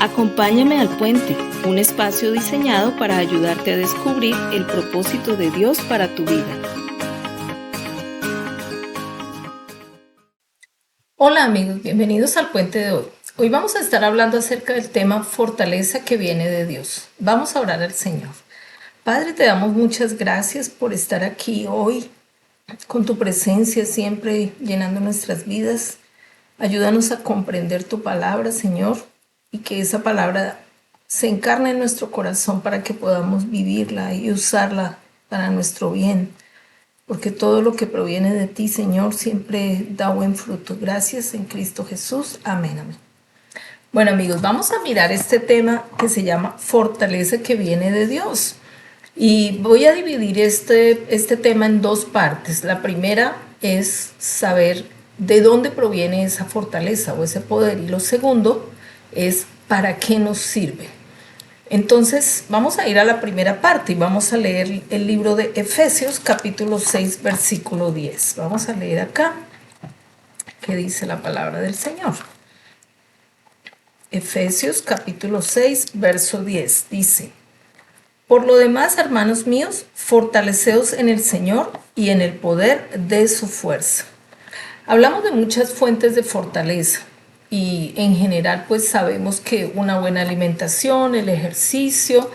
Acompáñame al Puente, un espacio diseñado para ayudarte a descubrir el propósito de Dios para tu vida. Hola amigos, bienvenidos al Puente de hoy. Hoy vamos a estar hablando acerca del tema fortaleza que viene de Dios. Vamos a orar al Señor. Padre, te damos muchas gracias por estar aquí hoy, con tu presencia siempre llenando nuestras vidas. Ayúdanos a comprender tu palabra, Señor, y que esa palabra se encarne en nuestro corazón para que podamos vivirla y usarla para nuestro bien. Porque todo lo que proviene de ti, Señor, siempre da buen fruto. Gracias en Cristo Jesús. Amén, amén. Bueno, amigos, vamos a mirar este tema que se llama fortaleza que viene de Dios. Y voy a dividir este tema en dos partes. La primera es saber de dónde proviene esa fortaleza o ese poder. Y lo segundo es para qué nos sirve. Entonces vamos a ir a la primera parte y vamos a leer el libro de Efesios capítulo 6 versículo 10. Vamos a leer acá qué dice la palabra del Señor. Efesios capítulo 6 verso 10 dice: Por lo demás, hermanos míos, fortaleceos en el Señor y en el poder de su fuerza. Hablamos de muchas fuentes de fortaleza y en general pues sabemos que una buena alimentación, el ejercicio,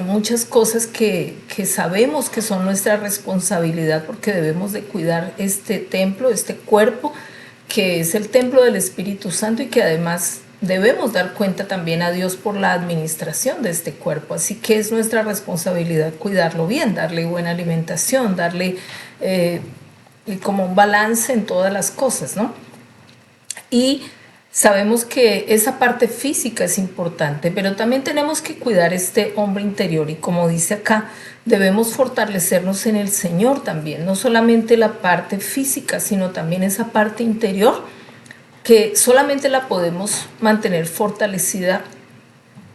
muchas cosas que sabemos que son nuestra responsabilidad porque debemos de cuidar este templo, este cuerpo que es el templo del Espíritu Santo y que además debemos dar cuenta también a Dios por la administración de este cuerpo. Así que es nuestra responsabilidad cuidarlo bien, darle buena alimentación, darle como un balance en todas las cosas, ¿no? Y sabemos que esa parte física es importante, pero también tenemos que cuidar este hombre interior y como dice acá, debemos fortalecernos en el Señor también, no solamente la parte física, sino también esa parte interior que solamente la podemos mantener fortalecida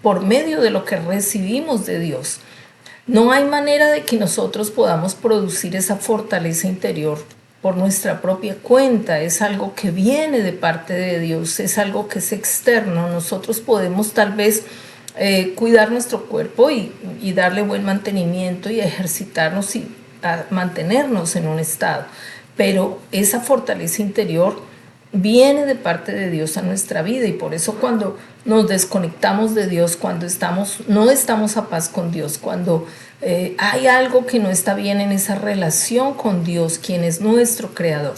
por medio de lo que recibimos de Dios. No hay manera de que nosotros podamos producir esa fortaleza interior por nuestra propia cuenta. Es algo que viene de parte de Dios, es algo que es externo. Nosotros podemos tal vez cuidar nuestro cuerpo y darle buen mantenimiento y ejercitarnos y mantenernos en un estado. Pero esa fortaleza interior viene de parte de Dios a nuestra vida y por eso cuando nos desconectamos de Dios, cuando no estamos a paz con Dios, cuando hay algo que no está bien en esa relación con Dios, quien es nuestro creador,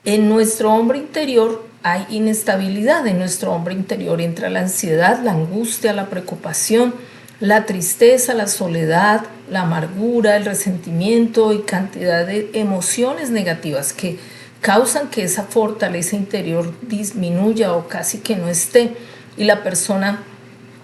en nuestro hombre interior hay inestabilidad. En nuestro hombre interior entra la ansiedad, la angustia, la preocupación, la tristeza, la soledad, la amargura, el resentimiento y cantidad de emociones negativas que causan que esa fortaleza interior disminuya o casi que no esté. Y la persona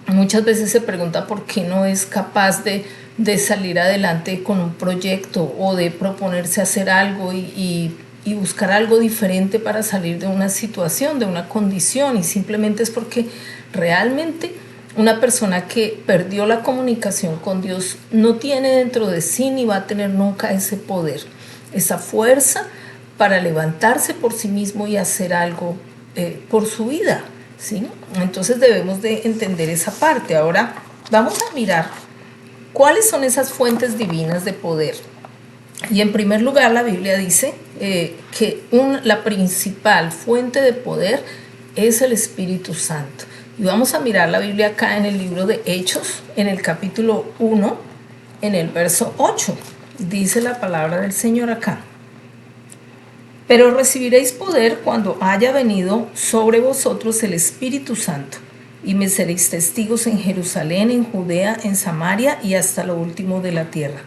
muchas veces se pregunta por qué no es capaz de salir adelante con un proyecto o de proponerse hacer algo y buscar algo diferente para salir de una situación, de una condición. Y simplemente es porque realmente una persona que perdió la comunicación con Dios no tiene dentro de sí ni va a tener nunca ese poder, esa fuerza para levantarse por sí mismo y hacer algo por su vida, ¿sí? Entonces debemos de entender esa parte. Ahora vamos a mirar cuáles son esas fuentes divinas de poder. Y en primer lugar la Biblia dice que la principal fuente de poder es el Espíritu Santo. Y vamos a mirar la Biblia acá en el libro de Hechos, en el capítulo 1, en el verso 8. Dice la palabra del Señor acá: Pero recibiréis poder cuando haya venido sobre vosotros el Espíritu Santo, y me seréis testigos en Jerusalén, en Judea, en Samaria y hasta lo último de la tierra.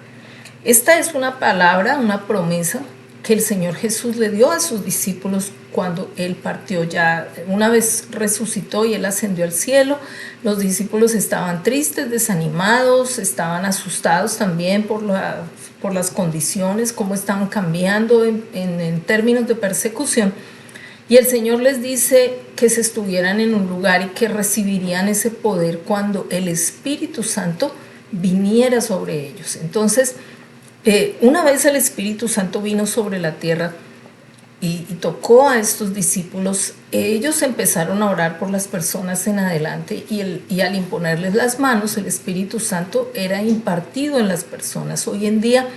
Esta es una palabra, una promesa que el Señor Jesús le dio a sus discípulos cuando Él partió ya. Una vez resucitó y Él ascendió al cielo, los discípulos estaban tristes, desanimados, estaban asustados también por las condiciones, cómo estaban cambiando en términos de persecución. Y el Señor les dice que se estuvieran en un lugar y que recibirían ese poder cuando el Espíritu Santo viniera sobre ellos. Entonces, una vez el Espíritu Santo vino sobre la tierra, y tocó a estos discípulos, ellos empezaron a orar por las personas en adelante y al imponerles las manos, el Espíritu Santo era impartido en las personas. Hoy en día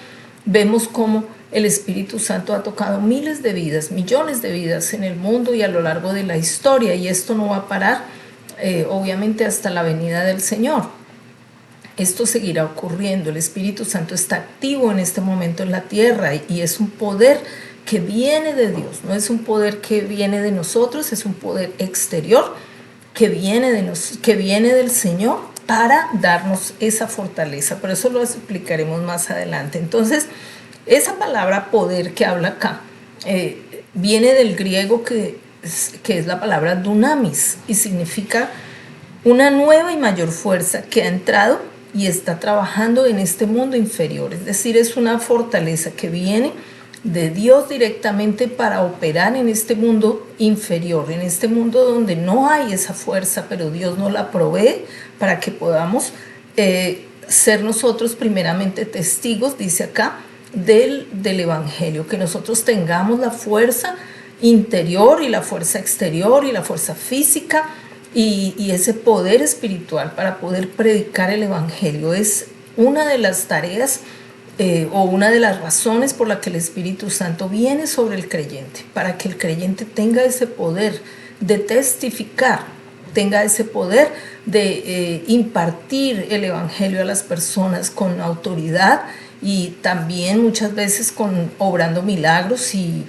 vemos cómo el Espíritu Santo ha tocado miles de vidas, millones de vidas en el mundo y a lo largo de la historia, y esto no va a parar, obviamente, hasta la venida del Señor. Esto seguirá ocurriendo. El Espíritu Santo está activo en este momento en la tierra y es un poder que viene de Dios, no es un poder que viene de nosotros, es un poder exterior que viene del Señor para darnos esa fortaleza. Pero eso lo explicaremos más adelante. Entonces, esa palabra poder que habla acá viene del griego que es la palabra dunamis y significa una nueva y mayor fuerza que ha entrado y está trabajando en este mundo inferior. Es decir, es una fortaleza que viene de Dios directamente para operar en este mundo inferior, en este mundo donde no hay esa fuerza, pero Dios nos la provee para que podamos ser nosotros primeramente testigos, dice acá, del Evangelio, que nosotros tengamos la fuerza interior y la fuerza exterior y la fuerza física y ese poder espiritual para poder predicar el Evangelio. Es una de las tareas o una de las razones por la que el Espíritu Santo viene sobre el creyente, para que el creyente tenga ese poder de testificar, tenga ese poder de impartir el Evangelio a las personas con autoridad y también muchas veces obrando milagros y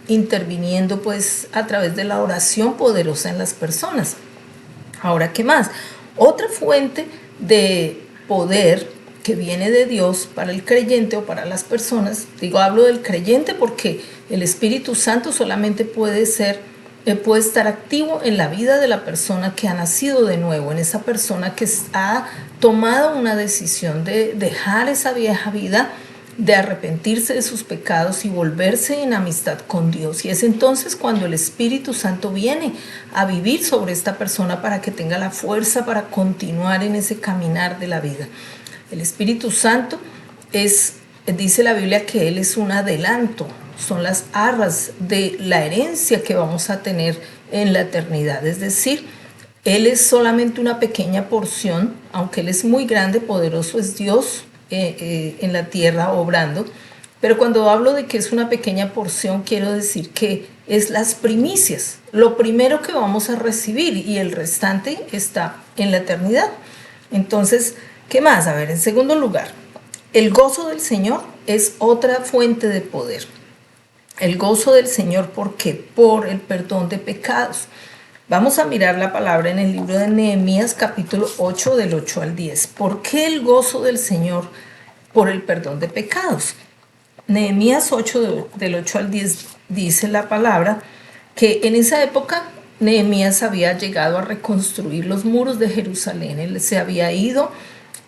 interviniendo pues a través de la oración poderosa en las personas. Ahora, ¿qué más? Otra fuente de poder que viene de Dios para el creyente o para las personas, hablo del creyente porque el Espíritu Santo solamente puede estar activo en la vida de la persona que ha nacido de nuevo, en esa persona que ha tomado una decisión de dejar esa vieja vida, de arrepentirse de sus pecados y volverse en amistad con Dios. Y es entonces cuando el Espíritu Santo viene a vivir sobre esta persona para que tenga la fuerza para continuar en ese caminar de la vida. El Espíritu Santo dice la Biblia que Él es un adelanto, son las arras de la herencia que vamos a tener en la eternidad. Es decir, Él es solamente una pequeña porción, aunque Él es muy grande, poderoso es Dios en la tierra obrando. Pero cuando hablo de que es una pequeña porción, quiero decir que es las primicias, lo primero que vamos a recibir y el restante está en la eternidad. Entonces, ¿qué más? A ver, en segundo lugar, el gozo del Señor es otra fuente de poder. El gozo del Señor, ¿por qué? Por el perdón de pecados. Vamos a mirar la palabra en el libro de Nehemías, capítulo 8, del 8 al 10. ¿Por qué el gozo del Señor? Por el perdón de pecados. Nehemías 8, del 8 al 10, dice la palabra que en esa época Nehemías había llegado a reconstruir los muros de Jerusalén. Él se había ido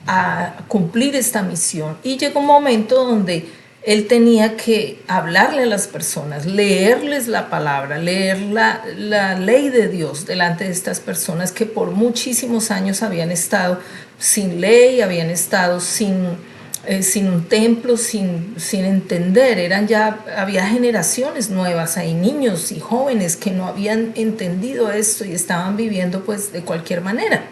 a cumplir esta misión y llegó un momento donde él tenía que hablarle a las personas, leerles la palabra, leer la ley de Dios delante de estas personas que por muchísimos años habían estado sin ley, habían estado sin un templo, sin entender. Había generaciones nuevas, hay niños y jóvenes que no habían entendido esto y estaban viviendo pues de cualquier manera.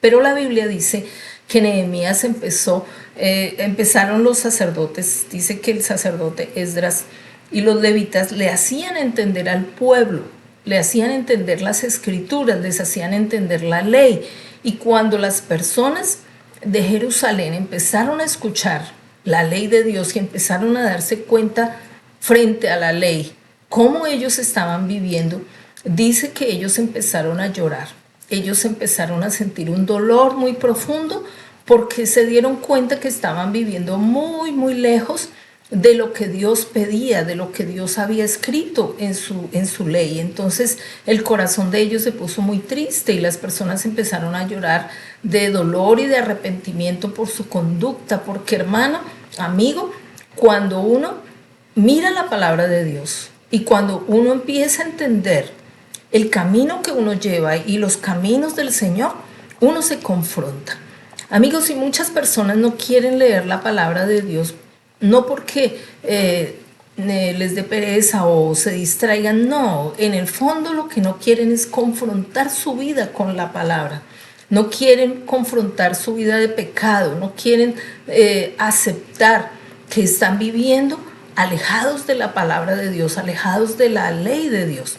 Pero la Biblia dice que Nehemías empezaron los sacerdotes, dice que el sacerdote Esdras y los levitas le hacían entender al pueblo, le hacían entender las escrituras, les hacían entender la ley. Y cuando las personas de Jerusalén empezaron a escuchar la ley de Dios y empezaron a darse cuenta frente a la ley, cómo ellos estaban viviendo, dice que ellos empezaron a llorar. Ellos empezaron a sentir un dolor muy profundo porque se dieron cuenta que estaban viviendo muy, muy lejos de lo que Dios pedía, de lo que Dios había escrito en su ley. Entonces el corazón de ellos se puso muy triste y las personas empezaron a llorar de dolor y de arrepentimiento por su conducta, porque hermano, amigo, cuando uno mira la palabra de Dios y cuando uno empieza a entender el camino que uno lleva y los caminos del Señor, uno se confronta. Amigos, y muchas personas no quieren leer la palabra de Dios, no porque les dé pereza o se distraigan. No, en el fondo lo que no quieren es confrontar su vida con la palabra. No quieren confrontar su vida de pecado, no quieren aceptar que están viviendo alejados de la palabra de Dios, alejados de la ley de Dios.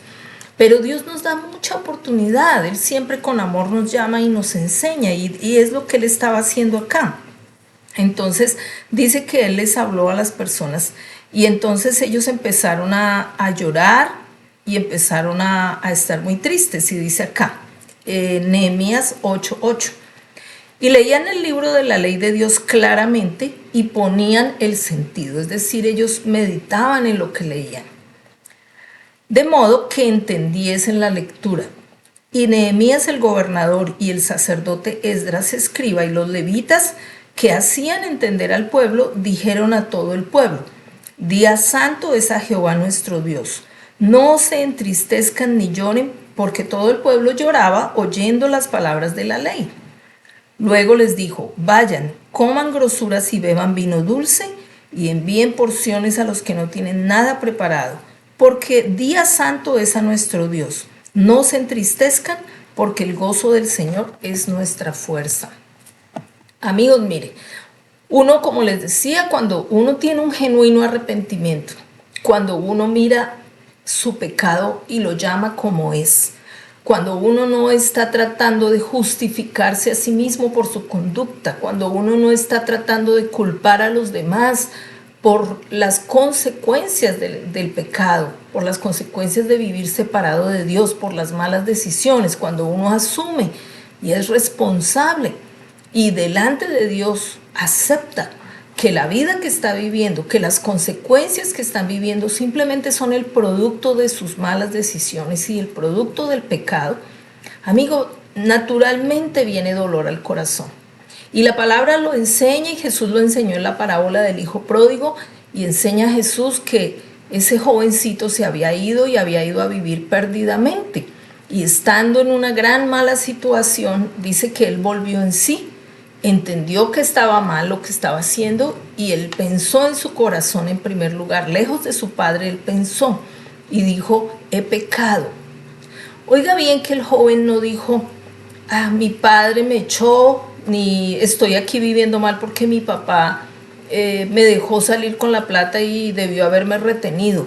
Pero Dios nos da mucha oportunidad, Él siempre con amor nos llama y nos enseña, y es lo que Él estaba haciendo acá. Entonces dice que Él les habló a las personas y entonces ellos empezaron a llorar y empezaron a estar muy tristes, y dice acá, Nehemías 8:8. Y leían el libro de la ley de Dios claramente y ponían el sentido, es decir, ellos meditaban en lo que leían, de modo que entendiesen la lectura. Y Nehemías el gobernador y el sacerdote Esdras escriba y los levitas que hacían entender al pueblo dijeron a todo el pueblo: Día santo es a Jehová nuestro Dios. No se entristezcan ni lloren, porque todo el pueblo lloraba oyendo las palabras de la ley. Luego les dijo: vayan, coman grosuras y beban vino dulce, y envíen porciones a los que no tienen nada preparado, porque día santo es a nuestro Dios. No se entristezcan, porque el gozo del Señor es nuestra fuerza. Amigos, mire, uno, como les decía, cuando uno tiene un genuino arrepentimiento, cuando uno mira su pecado y lo llama como es, cuando uno no está tratando de justificarse a sí mismo por su conducta, cuando uno no está tratando de culpar a los demás por las consecuencias del pecado, por las consecuencias de vivir separado de Dios, por las malas decisiones, cuando uno asume y es responsable y delante de Dios acepta que la vida que está viviendo, que las consecuencias que están viviendo simplemente son el producto de sus malas decisiones y el producto del pecado, amigo, naturalmente viene dolor al corazón. Y la palabra lo enseña, y Jesús lo enseñó en la parábola del hijo pródigo, y enseña a Jesús que ese jovencito se había ido y había ido a vivir perdidamente. Y estando en una gran mala situación, dice que él volvió en sí. Entendió que estaba mal lo que estaba haciendo y él pensó en su corazón en primer lugar, lejos de su padre, él pensó y dijo: he pecado. Oiga bien que el joven no dijo: mi padre me echó, ni estoy aquí viviendo mal porque mi papá me dejó salir con la plata y debió haberme retenido.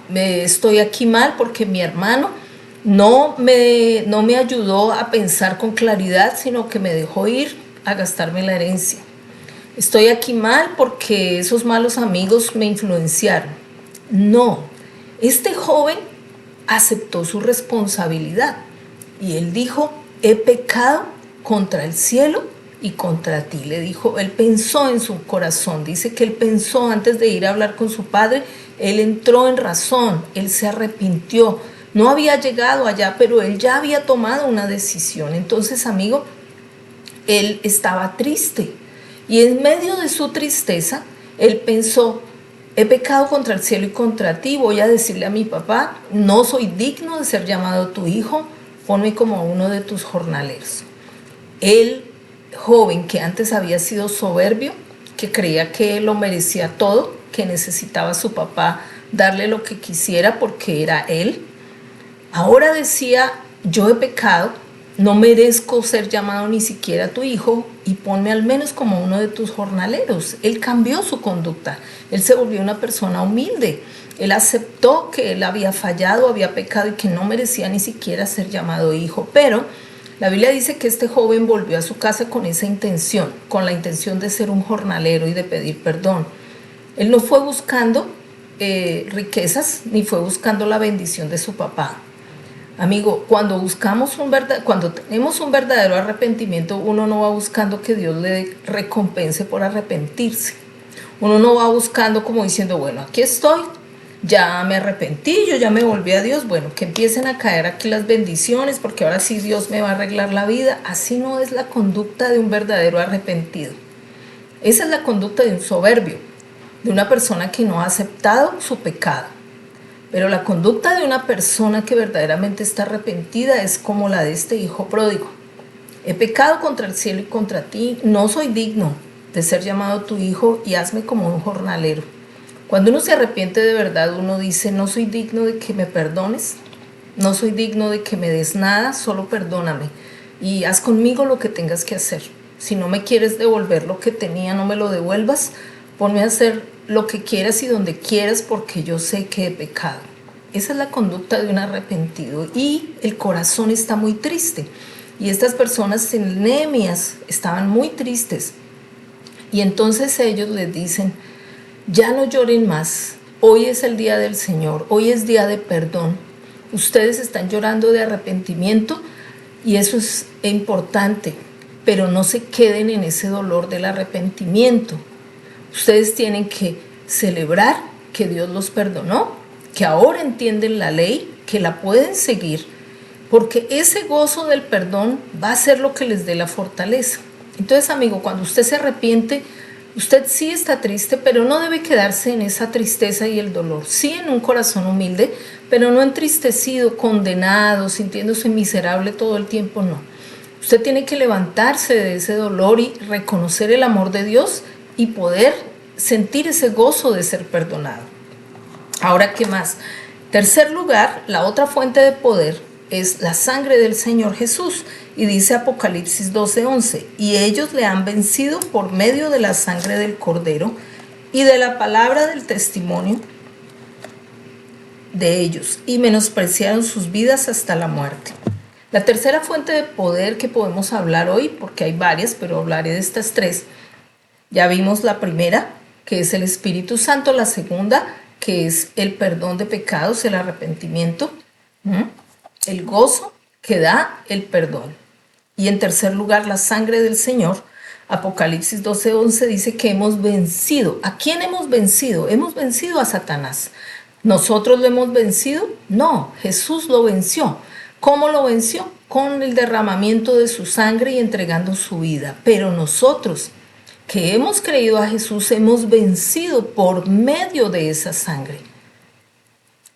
Estoy aquí mal porque mi hermano no me ayudó a pensar con claridad, sino que me dejó ir a gastarme la herencia. Estoy aquí mal porque esos malos amigos me influenciaron. No, este joven aceptó su responsabilidad y él dijo: he pecado contra el cielo y contra ti. Le dijo, él pensó en su corazón, dice que él pensó antes de ir a hablar con su padre, él entró en razón, él se arrepintió. No había llegado allá, pero él ya había tomado una decisión. Entonces, amigo, él estaba triste y en medio de su tristeza, él pensó: he pecado contra el cielo y contra ti, voy a decirle a mi papá, no soy digno de ser llamado tu hijo, ponme como uno de tus jornaleros. El joven que antes había sido soberbio, que creía que lo merecía todo, que necesitaba a su papá darle lo que quisiera porque era él, ahora decía: yo he pecado, no merezco ser llamado ni siquiera tu hijo y ponme al menos como uno de tus jornaleros. Él cambió su conducta, él se volvió una persona humilde, él aceptó que él había fallado, había pecado y que no merecía ni siquiera ser llamado hijo. Pero la Biblia dice que este joven volvió a su casa con esa intención, con la intención de ser un jornalero y de pedir perdón. Él no fue buscando riquezas ni fue buscando la bendición de su papá. Amigo, cuando tenemos un verdadero arrepentimiento, uno no va buscando que Dios le recompense por arrepentirse. Uno no va buscando como diciendo: bueno, aquí estoy, ya me arrepentí, yo ya me volví a Dios, bueno, que empiecen a caer aquí las bendiciones porque ahora sí Dios me va a arreglar la vida. Así no es la conducta de un verdadero arrepentido. Esa es la conducta de un soberbio, de una persona que no ha aceptado su pecado. Pero la conducta de una persona que verdaderamente está arrepentida es como la de este hijo pródigo. He pecado contra el cielo y contra ti, no soy digno de ser llamado tu hijo y hazme como un jornalero. Cuando uno se arrepiente de verdad, uno dice, no soy digno de que me perdones, no soy digno de que me des nada, solo perdóname y haz conmigo lo que tengas que hacer. Si no me quieres devolver lo que tenía, no me lo devuelvas, ponme a hacer lo que quieras y donde quieras porque yo sé que he pecado. Esa es la conducta de un arrepentido y el corazón está muy triste. Y estas personas en Nehemías estaban muy tristes. Y entonces ellos les dicen, ya no lloren más, hoy es el día del Señor, hoy es día de perdón. Ustedes están llorando de arrepentimiento y eso es importante, pero no se queden en ese dolor del arrepentimiento. Ustedes tienen que celebrar que Dios los perdonó, que ahora entienden la ley, que la pueden seguir, porque ese gozo del perdón va a ser lo que les dé la fortaleza. Entonces, amigo, cuando usted se arrepiente, usted sí está triste, pero no debe quedarse en esa tristeza y el dolor. Sí en un corazón humilde, pero no entristecido, condenado, sintiéndose miserable todo el tiempo, no. Usted tiene que levantarse de ese dolor y reconocer el amor de Dios y poder sentir ese gozo de ser perdonado. Ahora, ¿qué más? Tercer lugar, la otra fuente de poder es la sangre del Señor Jesús. Y dice Apocalipsis 12:11, y ellos le han vencido por medio de la sangre del Cordero y de la palabra del testimonio de ellos, y menospreciaron sus vidas hasta la muerte. La tercera fuente de poder que podemos hablar hoy, porque hay varias, pero hablaré de estas tres. Ya vimos la primera, que es el Espíritu Santo, la segunda, que es el perdón de pecados, el arrepentimiento, el gozo que da el perdón. Y en tercer lugar, la sangre del Señor. Apocalipsis 12:11 dice que hemos vencido. ¿A quién hemos vencido? Hemos vencido a Satanás. ¿Nosotros lo hemos vencido? No, Jesús lo venció. ¿Cómo lo venció? Con el derramamiento de su sangre y entregando su vida. Pero nosotros, que hemos creído a Jesús, hemos vencido por medio de esa sangre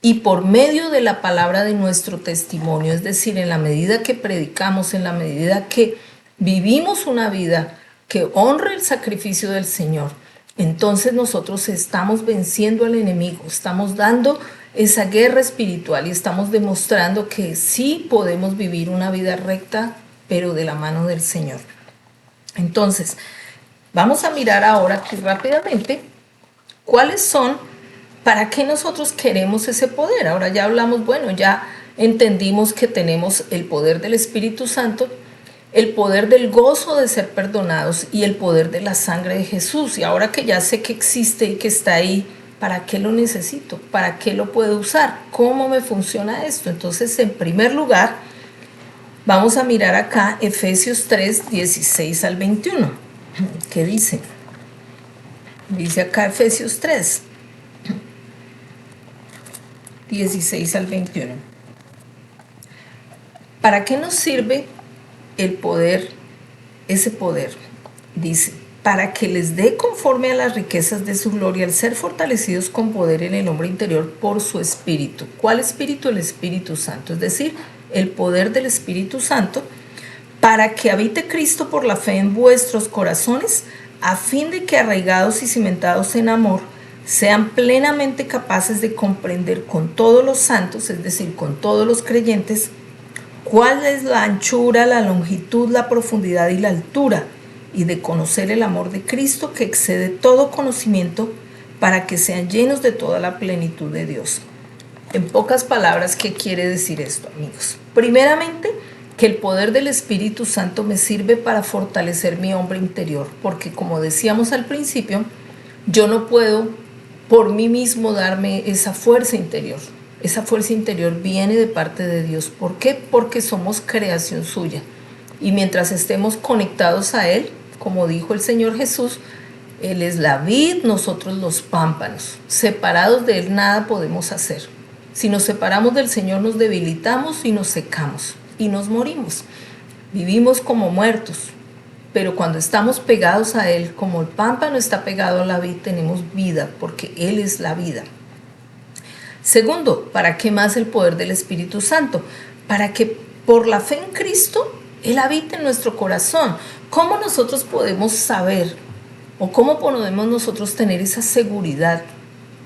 y por medio de la palabra de nuestro testimonio, es decir, en la medida que predicamos, en la medida que vivimos una vida que honre el sacrificio del Señor, entonces nosotros estamos venciendo al enemigo, estamos dando esa guerra espiritual y estamos demostrando que sí podemos vivir una vida recta, pero de la mano del Señor. Entonces, vamos a mirar ahora aquí rápidamente cuáles son, para qué nosotros queremos ese poder. Ahora ya hablamos, bueno, ya entendimos que tenemos el poder del Espíritu Santo, el poder del gozo de ser perdonados y el poder de la sangre de Jesús. Y ahora que ya sé que existe y que está ahí, ¿para qué lo necesito? ¿Para qué lo puedo usar? ¿Cómo me funciona esto? Entonces, en primer lugar, vamos a mirar acá Efesios 3, 16 al 21. ¿Qué dice? Dice acá Efesios 3, 16 al 21. ¿Para qué nos sirve el poder, ese poder? Dice, para que les dé conforme a las riquezas de su gloria al ser fortalecidos con poder en el hombre interior por su Espíritu. ¿Cuál Espíritu? El Espíritu Santo, es decir, el poder del Espíritu Santo, para que habite Cristo por la fe en vuestros corazones, a fin de que arraigados y cimentados en amor, sean plenamente capaces de comprender con todos los santos, es decir, con todos los creyentes, cuál es la anchura, la longitud, la profundidad y la altura, y de conocer el amor de Cristo que excede todo conocimiento, para que sean llenos de toda la plenitud de Dios. En pocas palabras, ¿qué quiere decir esto, amigos? Primeramente, que el poder del Espíritu Santo me sirve para fortalecer mi hombre interior, porque como decíamos al principio, yo no puedo por mí mismo darme esa fuerza interior. Esa fuerza interior viene de parte de Dios. ¿Por qué? Porque somos creación suya. Y mientras estemos conectados a Él, como dijo el Señor Jesús, Él es la vid, nosotros los pámpanos. Separados de Él nada podemos hacer. Si nos separamos del Señor nos debilitamos y nos secamos y nos morimos. Vivimos como muertos. Pero cuando estamos pegados a Él, como el pámpano está pegado a la vid, tenemos vida, porque Él es la vida. Segundo, ¿para qué más el poder del Espíritu Santo? Para que por la fe en Cristo, Él habite en nuestro corazón. ¿Cómo nosotros podemos saber o cómo podemos nosotros tener esa seguridad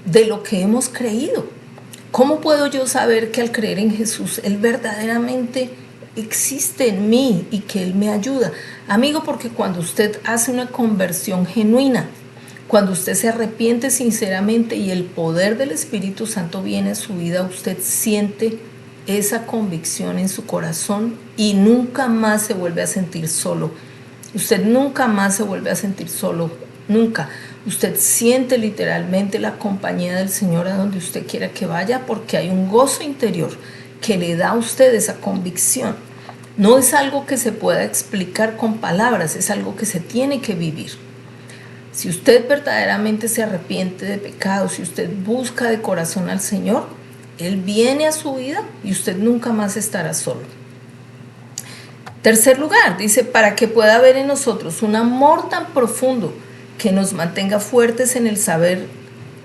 de lo que hemos creído. ¿Cómo puedo yo saber que al creer en Jesús, Él verdaderamente existe en mí y que Él me ayuda? Amigo, porque cuando usted hace una conversión genuina, cuando usted se arrepiente sinceramente y el poder del Espíritu Santo viene a su vida, usted siente esa convicción en su corazón y nunca más se vuelve a sentir solo. Usted nunca más se vuelve a sentir solo, nunca. Usted siente literalmente la compañía del Señor a donde usted quiera que vaya, porque hay un gozo interior que le da a usted esa convicción. No es algo que se pueda explicar con palabras, es algo que se tiene que vivir. Si usted verdaderamente se arrepiente de pecado, si usted busca de corazón al Señor, Él viene a su vida y usted nunca más estará solo. Tercer lugar, dice, para que pueda haber en nosotros un amor tan profundo que nos mantenga fuertes en el saber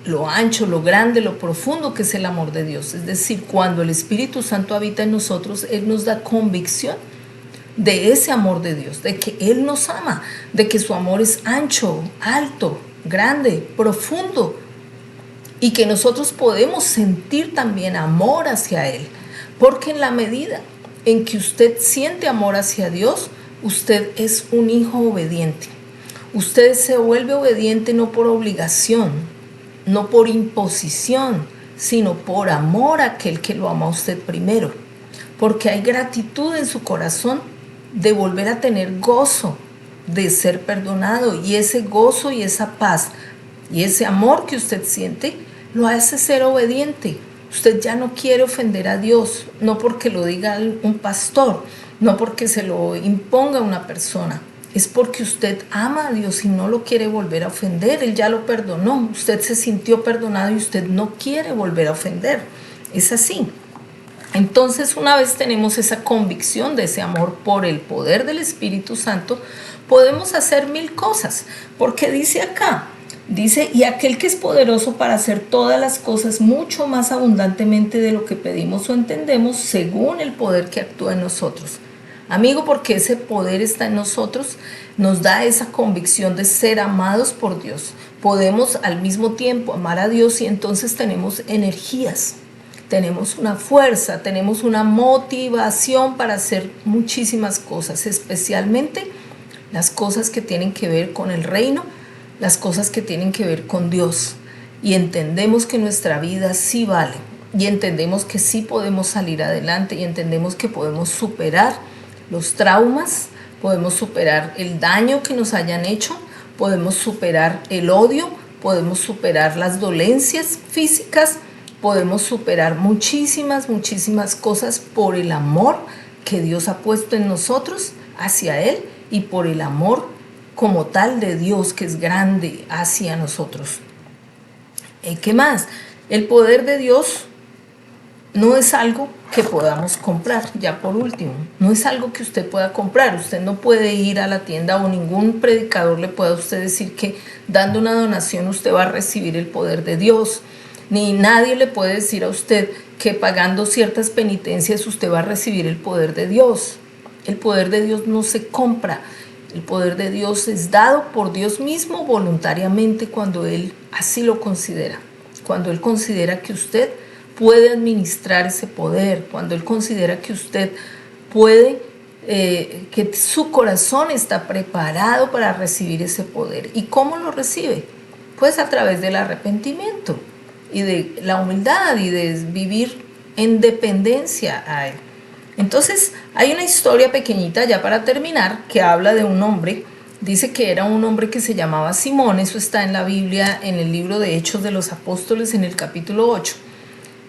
lo ancho, lo grande, lo profundo que es el amor de Dios. Es decir, cuando el Espíritu Santo habita en nosotros, Él nos da convicción de ese amor de Dios, de que Él nos ama, de que su amor es ancho, alto, grande, profundo, y que nosotros podemos sentir también amor hacia Él, porque en la medida en que usted siente amor hacia Dios, usted es un hijo obediente. Usted se vuelve obediente no por obligación, no por imposición, sino por amor a aquel que lo ama a usted primero, porque hay gratitud en su corazón de volver a tener gozo, de ser perdonado, y ese gozo y esa paz y ese amor que usted siente lo hace ser obediente. Usted ya no quiere ofender a Dios, no porque lo diga un pastor, no porque se lo imponga una persona, es porque usted ama a Dios y no lo quiere volver a ofender. Él ya lo perdonó, usted se sintió perdonado y usted no quiere volver a ofender. Es así. Entonces, una vez tenemos esa convicción de ese amor por el poder del Espíritu Santo, podemos hacer 1000 cosas, porque dice acá, dice, y aquel que es poderoso para hacer todas las cosas mucho más abundantemente de lo que pedimos o entendemos, según el poder que actúa en nosotros. Amigo, porque ese poder está en nosotros, nos da esa convicción de ser amados por Dios. Podemos al mismo tiempo amar a Dios y entonces tenemos energías. Tenemos una fuerza, tenemos una motivación para hacer muchísimas cosas, especialmente las cosas que tienen que ver con el reino, las cosas que tienen que ver con Dios. Y entendemos que nuestra vida sí vale, y entendemos que sí podemos salir adelante, y entendemos que podemos superar los traumas, podemos superar el daño que nos hayan hecho, podemos superar el odio, podemos superar las dolencias físicas, podemos superar muchísimas cosas por el amor que Dios ha puesto en nosotros hacia Él y por el amor como tal de Dios que es grande hacia nosotros. ¿Qué más? El poder de Dios no es algo que podamos comprar, ya por último, no es algo que usted pueda comprar. Usted no puede ir a la tienda o ningún predicador le pueda a usted decir que dando una donación usted va a recibir el poder de Dios. Ni nadie le puede decir a usted que pagando ciertas penitencias usted va a recibir el poder de Dios. El poder de Dios no se compra. El poder de Dios es dado por Dios mismo voluntariamente cuando Él así lo considera. Cuando Él considera que usted puede administrar ese poder. Cuando Él considera que usted puede, que su corazón está preparado para recibir ese poder. ¿Y cómo lo recibe? Pues a través del arrepentimiento y de la humildad y de vivir en dependencia a Él. Entonces hay una historia pequeñita ya para terminar que habla de un hombre. Dice que era un hombre que se llamaba Simón. Eso está en la Biblia, en el libro de Hechos de los Apóstoles, en el capítulo 8.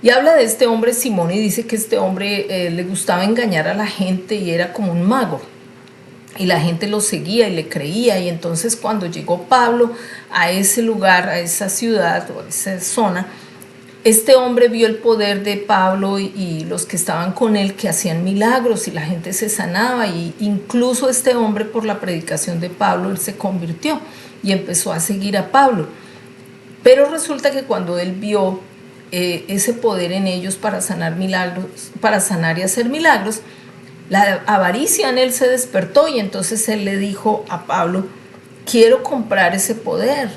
Y habla de este hombre Simón y dice que este hombre le gustaba engañar a la gente y era como un mago. Y la gente lo seguía y le creía. Y entonces cuando llegó Pablo a ese lugar, a esa ciudad o a esa zona, este hombre vio el poder de Pablo y los que estaban con él que hacían milagros y la gente se sanaba. Y incluso este hombre, por la predicación de Pablo, él se convirtió y empezó a seguir a Pablo. Pero resulta que cuando él vio ese poder en ellos para sanar milagros, para sanar y hacer milagros, la avaricia en él se despertó y entonces él le dijo a Pablo: quiero comprar ese poder,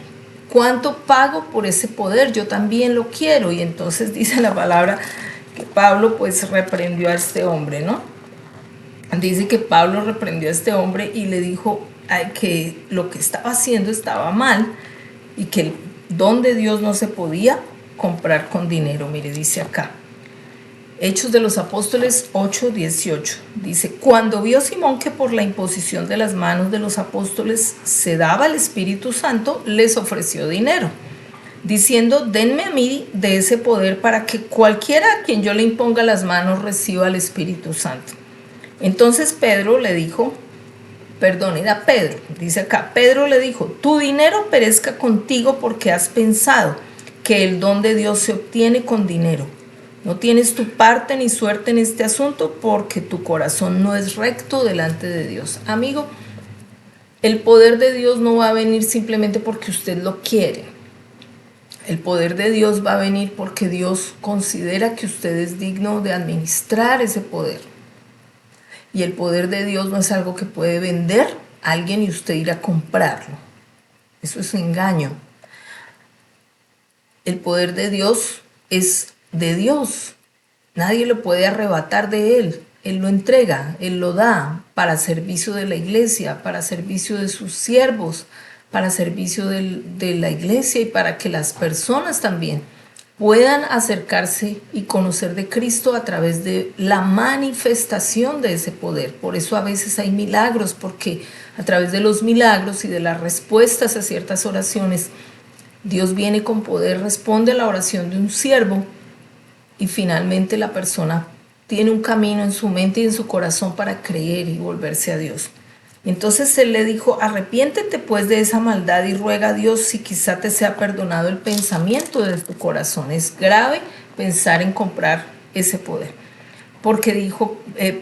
¿cuánto pago por ese poder? Yo también lo quiero. Y entonces dice la palabra que Pablo pues reprendió a este hombre, ¿no? Dice que Pablo reprendió a este hombre y le dijo que lo que estaba haciendo estaba mal y que el don de Dios no se podía comprar con dinero. Mire, dice acá, Hechos de los Apóstoles 8:18. Dice, cuando vio Simón que por la imposición de las manos de los apóstoles se daba el Espíritu Santo, les ofreció dinero, diciendo, denme a mí de ese poder para que cualquiera a quien yo le imponga las manos reciba el Espíritu Santo. Entonces Pedro le dijo, era Pedro, dice acá, Pedro le dijo, tu dinero perezca contigo porque has pensado que el don de Dios se obtiene con dinero. No tienes tu parte ni suerte en este asunto porque tu corazón no es recto delante de Dios. Amigo, el poder de Dios no va a venir simplemente porque usted lo quiere. El poder de Dios va a venir porque Dios considera que usted es digno de administrar ese poder. Y el poder de Dios no es algo que puede vender a alguien y usted ir a comprarlo. Eso es un engaño. El poder de Dios es de Dios. Nadie lo puede arrebatar de Él. Él lo entrega, Él lo da para servicio de la iglesia, para servicio de sus siervos, para servicio de la iglesia y para que las personas también puedan acercarse y conocer de Cristo a través de la manifestación de ese poder. Por eso a veces hay milagros, porque a través de los milagros y de las respuestas a ciertas oraciones, Dios viene con poder, responde a la oración de un siervo y finalmente la persona tiene un camino en su mente y en su corazón para creer y volverse a Dios. Entonces él le dijo, arrepiéntete pues de esa maldad y ruega a Dios si quizá te sea perdonado el pensamiento de tu corazón. Es grave pensar en comprar ese poder. Porque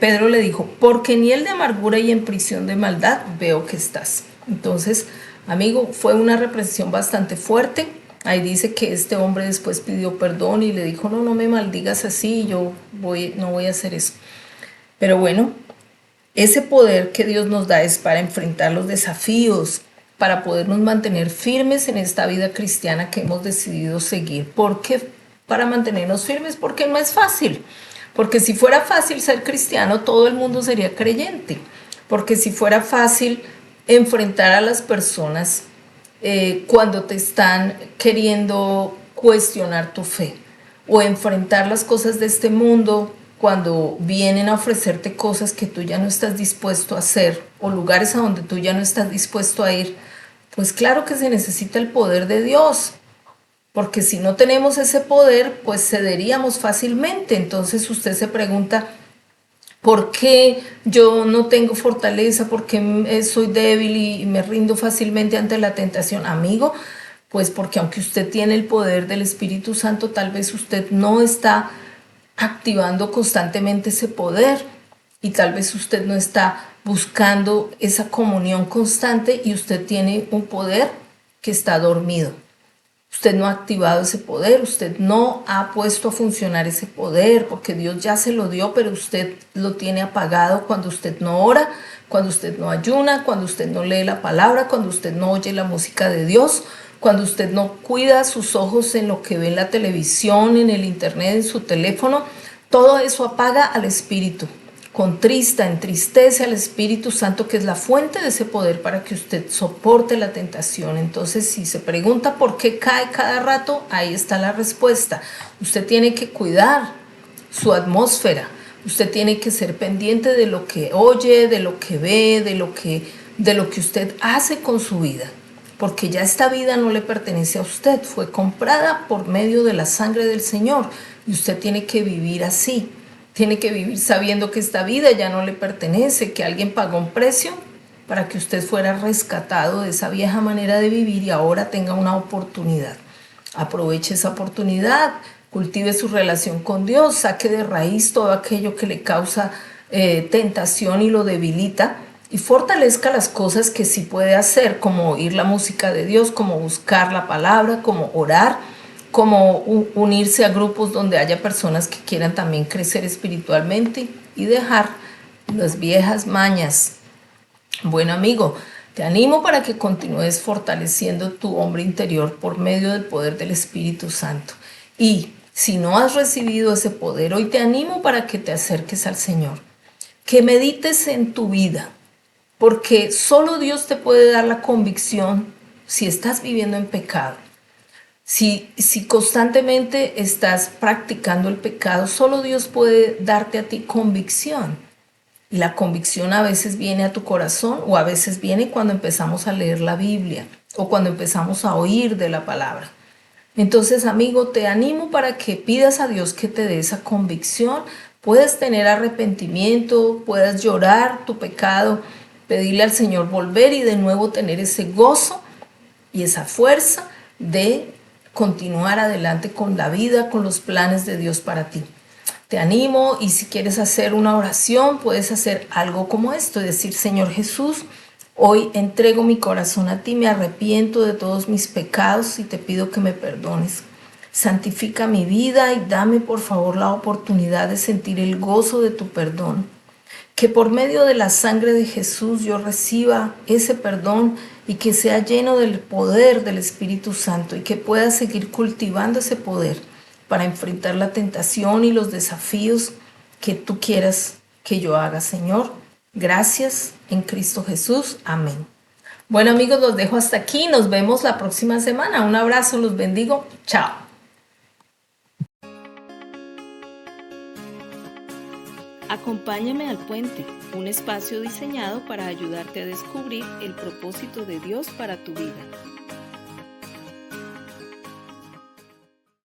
Pedro le dijo, porque en hiel de amargura y en prisión de maldad veo que estás. Entonces, amigo, fue una represión bastante fuerte. Ahí dice que este hombre después pidió perdón y le dijo, no me maldigas así, no voy a hacer eso. Pero bueno, ese poder que Dios nos da es para enfrentar los desafíos, para podernos mantener firmes en esta vida cristiana que hemos decidido seguir. ¿Por qué para mantenernos firmes? Porque no es fácil. Porque si fuera fácil ser cristiano, todo el mundo sería creyente. Porque si fuera fácil enfrentar a las personas cuando te están queriendo cuestionar tu fe, o enfrentar las cosas de este mundo cuando vienen a ofrecerte cosas que tú ya no estás dispuesto a hacer, o lugares a donde tú ya no estás dispuesto a ir, pues claro que se necesita el poder de Dios, porque si no tenemos ese poder, pues cederíamos fácilmente. Entonces usted se pregunta, ¿por qué yo no tengo fortaleza? ¿Por qué soy débil y me rindo fácilmente ante la tentación? Amigo, pues porque aunque usted tiene el poder del Espíritu Santo, tal vez usted no está activando constantemente ese poder y tal vez usted no está buscando esa comunión constante y usted tiene un poder que está dormido. Usted no ha activado ese poder, usted no ha puesto a funcionar ese poder porque Dios ya se lo dio, pero usted lo tiene apagado cuando usted no ora, cuando usted no ayuna, cuando usted no lee la palabra, cuando usted no oye la música de Dios, cuando usted no cuida sus ojos en lo que ve en la televisión, en el internet, en su teléfono. Todo eso apaga al espíritu, contrista, entristece al Espíritu Santo, que es la fuente de ese poder para que usted soporte la tentación. Entonces, si se pregunta por qué cae cada rato, ahí está la respuesta. Usted tiene que cuidar su atmósfera, usted tiene que ser pendiente de lo que oye, de lo que ve, de lo que usted hace con su vida. Porque ya esta vida no le pertenece a usted, fue comprada por medio de la sangre del Señor y usted tiene que vivir así. Tiene que vivir sabiendo que esta vida ya no le pertenece, que alguien pagó un precio para que usted fuera rescatado de esa vieja manera de vivir y ahora tenga una oportunidad. Aproveche esa oportunidad, cultive su relación con Dios, saque de raíz todo aquello que le causa tentación y lo debilita y fortalezca las cosas que sí puede hacer, como oír la música de Dios, como buscar la palabra, como orar, como unirse a grupos donde haya personas que quieran también crecer espiritualmente y dejar las viejas mañas. Bueno, amigo, Te animo para que continúes fortaleciendo tu hombre interior por medio del poder del Espíritu Santo. Y si no has recibido ese poder, hoy te animo para que te acerques al Señor, que medites en tu vida, porque solo Dios te puede dar la convicción si estás viviendo en pecado. Si constantemente estás practicando el pecado, solo Dios puede darte a ti convicción. Y la convicción a veces viene a tu corazón o a veces viene cuando empezamos a leer la Biblia o cuando empezamos a oír de la palabra. Entonces, amigo, te animo para que pidas a Dios que te dé esa convicción. Puedes tener arrepentimiento, puedas llorar tu pecado, pedirle al Señor volver y de nuevo tener ese gozo y esa fuerza de continuar adelante con la vida, con los planes de Dios para ti. Te animo, y si quieres hacer una oración, puedes hacer algo como esto, decir: Señor Jesús, hoy entrego mi corazón a ti, me arrepiento de todos mis pecados y te pido que me perdones. Santifica mi vida y dame por favor la oportunidad de sentir el gozo de tu perdón. Que por medio de la sangre de Jesús yo reciba ese perdón y que sea lleno del poder del Espíritu Santo y que pueda seguir cultivando ese poder para enfrentar la tentación y los desafíos que tú quieras que yo haga, Señor. Gracias en Cristo Jesús. Amén. Bueno, amigos, los dejo hasta aquí. Nos vemos la próxima semana. Un abrazo, los bendigo. Chao. Acompáñame al puente, un espacio diseñado para ayudarte a descubrir el propósito de Dios para tu vida.